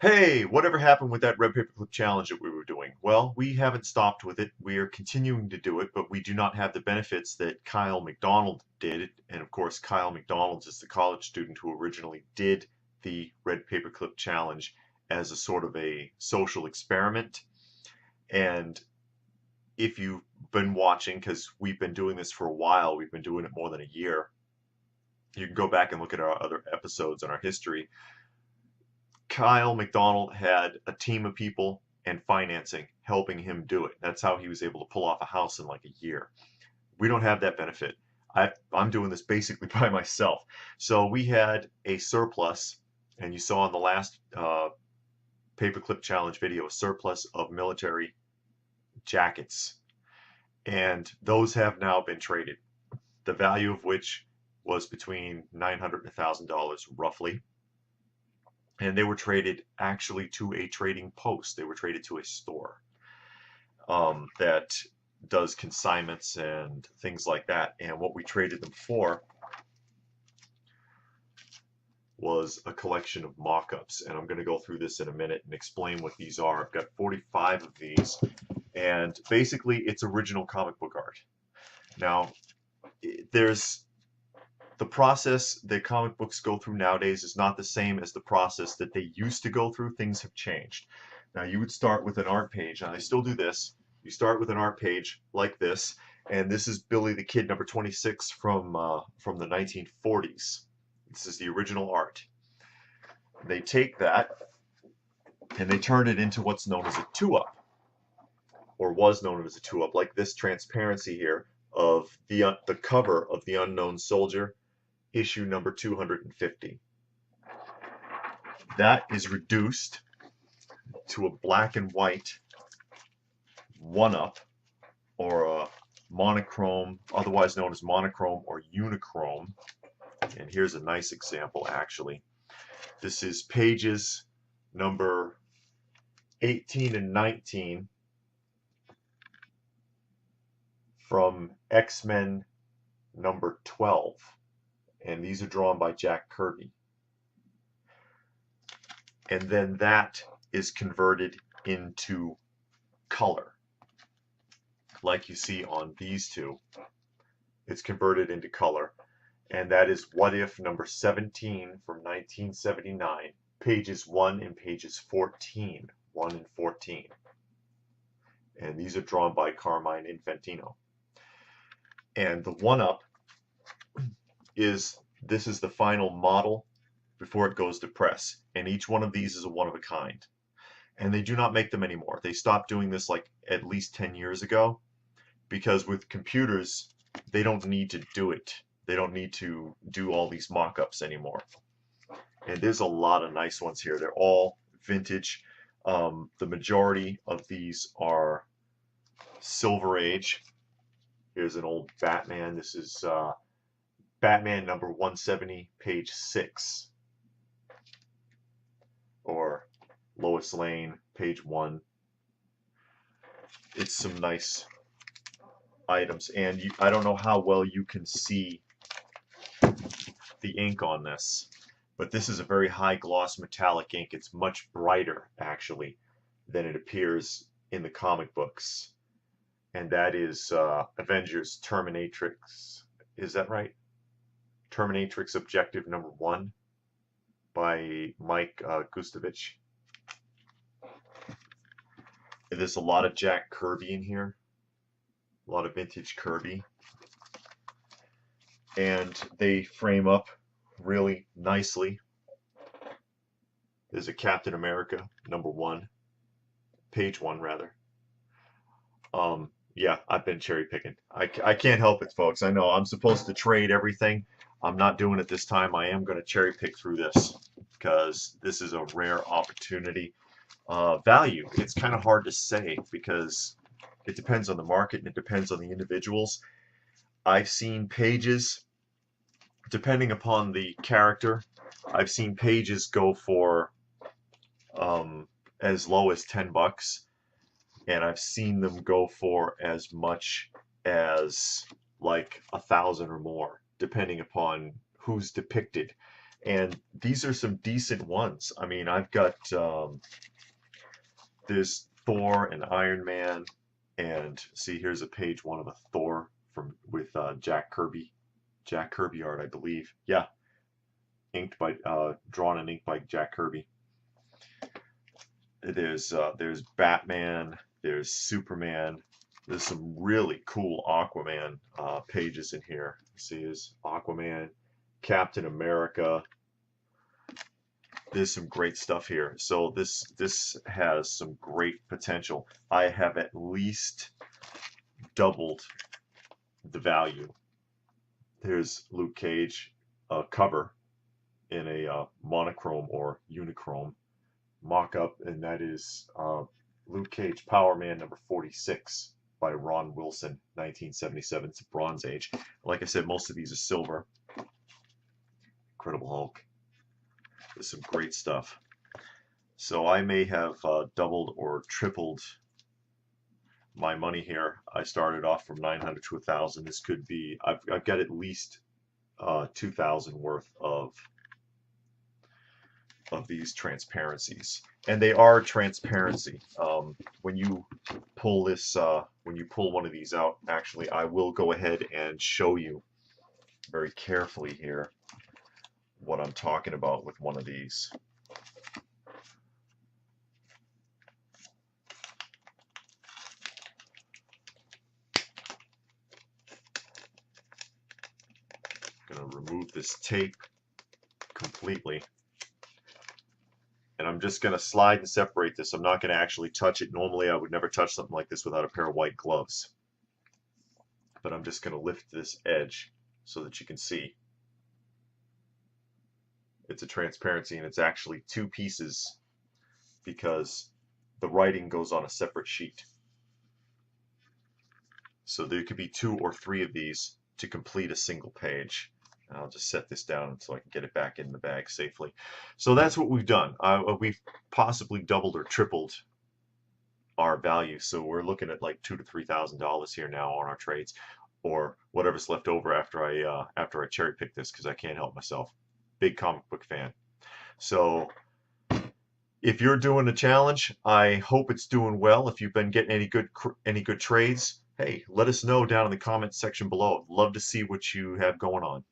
Hey, whatever happened with that red paperclip challenge that we were doing? Well, we haven't stopped with it. We are continuing to do it, but we do not have the benefits that Kyle McDonald did. And of course, Kyle McDonald is the college student who originally did the red paperclip challenge as a sort of a social experiment. And if you've been watching, because we've been doing this for a while, we've been doing it more than a year, you can go back and look at our other episodes on our history. Kyle McDonald had a team of people and financing helping him do it. That's how he was able to pull off a house in like a year. We don't have that benefit. I'm doing this basically by myself. So we had a surplus, and you saw in the last paperclip challenge video a surplus of military jackets, and those have now been traded. The value of which was between $900 and $1,000 roughly. And they were traded actually to a trading post. They were traded to a store that does consignments and things like that. And what we traded them for was a collection of mock-ups. And I'm going to go through this in a minute and explain what these are. I've got 45 of these. And basically, it's original comic book art. Now, there's the process that comic books go through nowadays is not the same as the process that they used to go through. Things have changed. Now, you would start with an art page, and I still do this. You start with an art page like this, and this is Billy the Kid number 26 from the 1940s. This is the original art. They take that and they turn it into what's known as a two-up, or was known as a two-up, like this transparency here of the cover of The Unknown Soldier, issue number 250. That is reduced to a black and white one-up, or a monochrome, otherwise known as monochrome or unichrome. And here's a nice example, actually. This is pages number 18 and 19 from X-Men number 12. And these are drawn by Jack Kirby. And then that is converted into color. Like you see on these two, it's converted into color. And that is What If number 17 from 1979, pages 1 and pages 14. 1 and 14. And these are drawn by Carmine Infantino. And the one-up is, this is the final model before it goes to press, and each one of these is a one of a kind, and they do not make them anymore. They stopped doing this like at least 10 years ago, because with computers they don't need to do it. They don't need to do all these mock-ups anymore. And there's a lot of nice ones here. They're all vintage. The majority of these are Silver Age. Here's an old Batman. This is Batman number 170, page 6. Or Lois Lane, page 1. It's some nice items. And I don't know how well you can see the ink on this, but this is a very high gloss metallic ink. It's much brighter, actually, than it appears in the comic books. And that is Avengers Terminatrix. Is that right? Terminatrix Objective number 1 by Mike Gustovich. There's a lot of Jack Kirby in here. A lot of vintage Kirby. And they frame up really nicely. There's a Captain America number 1. Page 1, rather. Yeah, I've been cherry picking. I can't help it, folks. I know I'm supposed to trade everything. I'm not doing it this time. I am going to cherry pick through this because this is a rare opportunity. Value, it's kind of hard to say because it depends on the market and it depends on the individuals. I've seen pages, depending upon the character, I've seen pages go for as low as $10. And I've seen them go for as much as like 1,000 or more, depending upon who's depicted. And these are some decent ones. I mean, I've got there's Thor and Iron Man, and see, here's a page one of a Thor from with Jack Kirby art, I believe. Yeah, inked by drawn and inked by Jack Kirby. There's Batman, there's Superman. There's some really cool Aquaman pages in here. See, there's Aquaman, Captain America. There's some great stuff here. So this has some great potential. I have at least doubled the value. There's Luke Cage cover in a monochrome or unichrome mock-up, and that is Luke Cage Power Man number 46 by Ron Wilson, 1977. It's a Bronze Age. Like I said, most of these are silver. Incredible Hulk. There's some great stuff. So I may have doubled or tripled my money here. I started off from 900 to 1,000. This could be, I've got at least 2,000 worth of these transparencies, and they are transparency. When you pull this, when you pull one of these out, actually, I will go ahead and show you very carefully here what I'm talking about with one of these. I'm going to remove this tape completely. And I'm just going to slide and separate this. I'm not going to actually touch it. Normally I would never touch something like this without a pair of white gloves. But I'm just going to lift this edge so that you can see. It's a transparency, and it's actually two pieces because the writing goes on a separate sheet. So there could be 2 or 3 of these to complete a single page. I'll just set this down so I can get it back in the bag safely. So that's what we've done. We've possibly doubled or tripled our value. So we're looking at like $2,000 to $3,000 here now on our trades, or whatever's left over after I cherry pick this, because I can't help myself. Big comic book fan. So if you're doing the challenge, I hope it's doing well. If you've been getting any good trades, hey, let us know down in the comments section below. I'd love to see what you have going on.